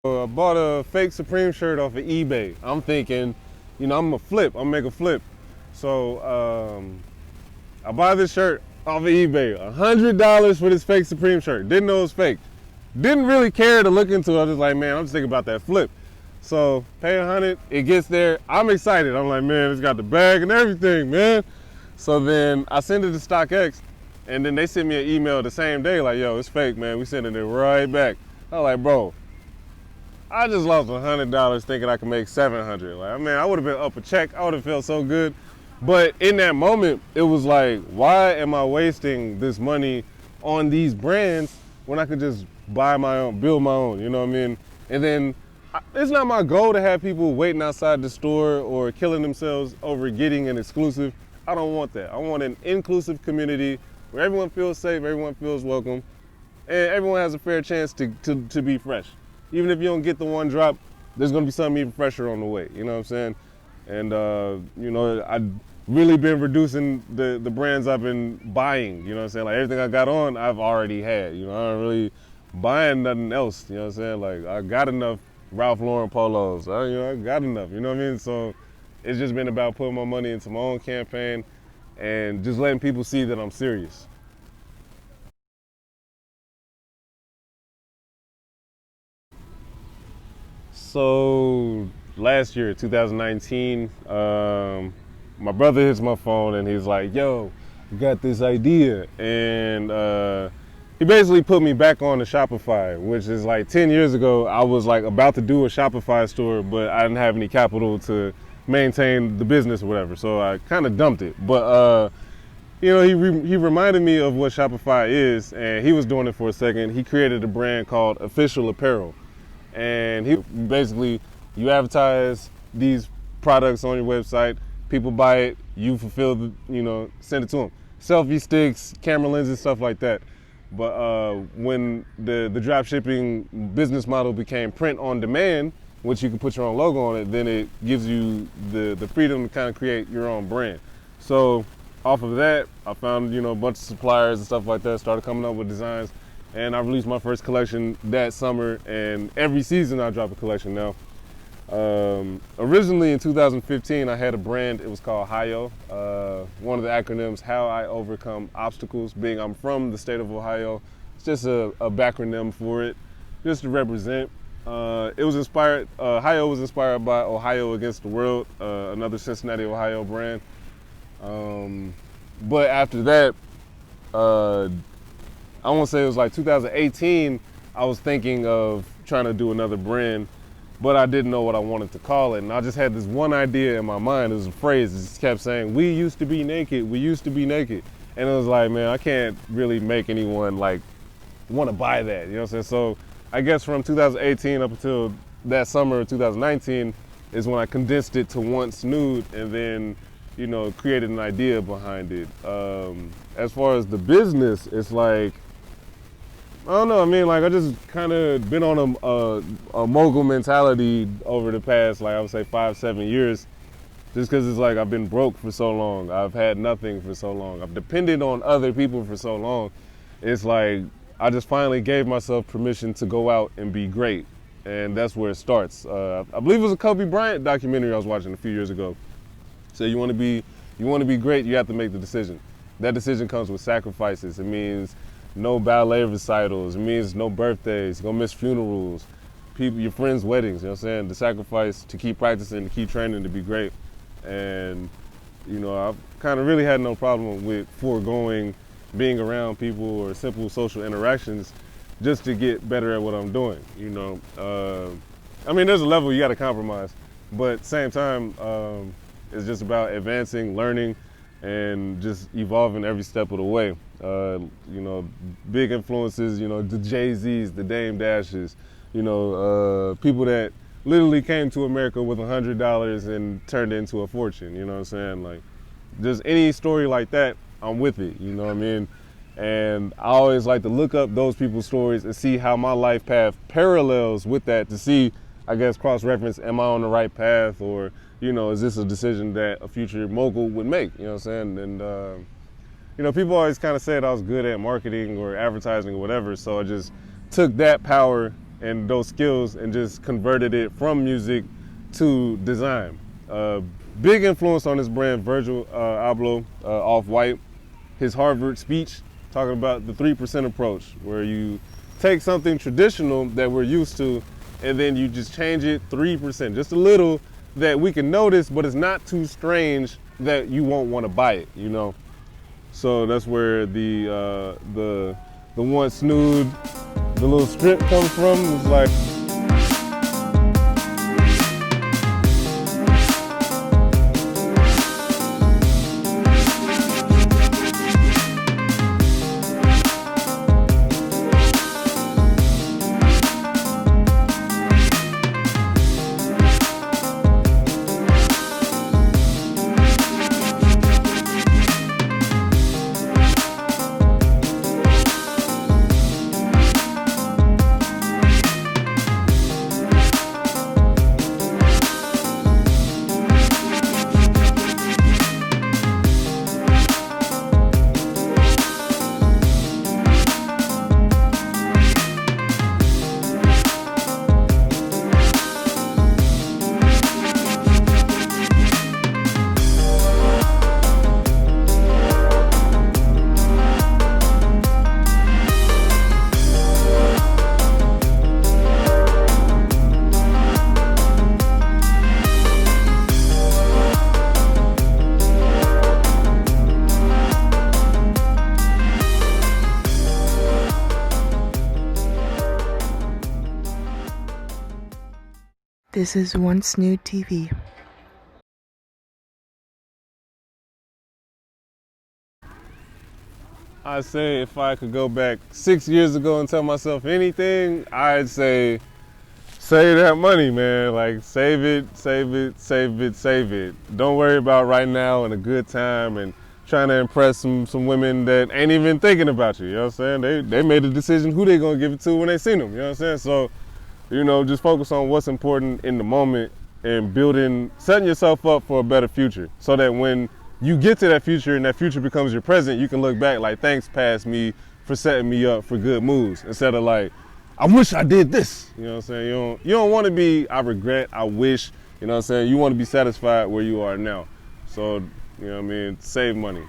I bought a fake Supreme shirt off of eBay. I'm thinking, I'm gonna flip. I'm gonna make a flip. So I buy this shirt off of eBay. $100 for this fake Supreme shirt. Didn't know it was fake. Didn't really care to look into it. I was just like, man, I'm just thinking about that flip. So pay 100. It gets there. I'm excited. I'm like, man, it's got the bag and everything, man. So then I send it to StockX, and then they send me an email the same day, like, yo, it's fake, man. We sending it right back. I was like, bro, I just lost $100 thinking I could make $700. Like, man, I would have been up a check. I would have felt so good. But in that moment, it was like, why am I wasting this money on these brands when I could just buy my own, build my own, you know what I mean? And then it's not my goal to have people waiting outside the store or killing themselves over getting an exclusive. I don't want that. I want an inclusive community where everyone feels safe, everyone feels welcome, and everyone has a fair chance to be fresh. Even if you don't get the one drop, there's gonna be something even fresher on the way, you know what I'm saying? And I've really been reducing the brands I've been buying, you know what I'm saying? Like everything I got on, I've already had, I don't really buying nothing else, you know what I'm saying? Like I got enough Ralph Lauren polos, I got enough, you know what I mean? So it's just been about putting my money into my own campaign and just letting people see that I'm serious. So last year, 2019, my brother hits my phone and he's like, yo, I got this idea. And he basically put me back on the Shopify, which is like 10 years ago. I was like about to do a Shopify store, but I didn't have any capital to maintain the business or whatever. So I kind of dumped it. But he reminded me of what Shopify is, and he was doing it for a second. He created a brand called Official Apparel. And you advertise these products on your website, people buy it, you fulfill send it to them. Selfie sticks, camera lenses, stuff like that. But when the drop shipping business model became print on demand, which you can put your own logo on it, then it gives you the freedom to kind of create your own brand. So off of that, I found a bunch of suppliers and stuff like that, started coming up with designs. And I released my first collection that summer, and every season I drop a collection now. Originally in 2015, I had a brand. It was called HIO. One of the acronyms, How I Overcome Obstacles. Being I'm from the state of Ohio, it's just a backronym for it, just to represent. It was inspired. HIO was inspired by Ohio Against the World, another Cincinnati, Ohio brand. But after that, I want to say it was like 2018, I was thinking of trying to do another brand, but I didn't know what I wanted to call it. And I just had this one idea in my mind. It was a phrase that just kept saying, we used to be naked, we used to be naked. And it was like, man, I can't really make anyone like want to buy that, you know what I'm saying? So I guess from 2018 up until that summer of 2019 is when I condensed it to Once Nude, and then created an idea behind it. As far as the business, it's like, I don't know. I mean, like I just kind of been on a mogul mentality over the past, like I would say 5-7 years, just because it's like I've been broke for so long. I've had nothing for so long. I've depended on other people for so long. It's like I just finally gave myself permission to go out and be great, and that's where it starts. I believe it was a Kobe Bryant documentary I was watching a few years ago. So you want to be great, you have to make the decision. That decision comes with sacrifices. It means no ballet recitals. It means no birthdays. You're gonna miss funerals, your friends' weddings. You know what I'm saying? The sacrifice to keep practicing, to keep training, to be great. And I've kind of really had no problem with foregoing being around people or simple social interactions just to get better at what I'm doing. I mean, there's a level you got to compromise, but at the same time, it's just about advancing, learning, and just evolving every step of the way. Big influences, the Jay-Z's, the Dame Dashes, people that literally came to America with $100 and turned it into a fortune, you know what I'm saying? Like, just any story like that, I'm with it, you know what I mean? And I always like to look up those people's stories and see how my life path parallels with that, to see, I guess, cross-reference, am I on the right path, or, is this a decision that a future mogul would make, you know what I'm saying? And, people always kind of said I was good at marketing or advertising or whatever, so I just took that power and those skills and just converted it from music to design. Big influence on this brand, Virgil Abloh, Off-White, his Harvard speech talking about the 3% approach, where you take something traditional that we're used to and then you just change it 3%, just a little that we can notice, but it's not too strange that you won't want to buy it, you know? So that's where the Once Nude, the little strip comes from. It's like, This is Once Nude TV. I say if I could go back 6 years ago and tell myself anything, I'd say save that money, man. Like, save it, save it, save it, save it. Don't worry about right now and a good time and trying to impress some women that ain't even thinking about you, you know what I'm saying? They made a decision who they gonna give it to when they seen them, you know what I'm saying? So, you know, just focus on what's important in the moment and setting yourself up for a better future so that when you get to that future and that future becomes your present, you can look back like, thanks past me for setting me up for good moves, instead of like, I wish I did this. You know what I'm saying? You don't want to be, I regret, I wish, you know what I'm saying? You want to be satisfied where you are now. So, you know what I mean? Save money.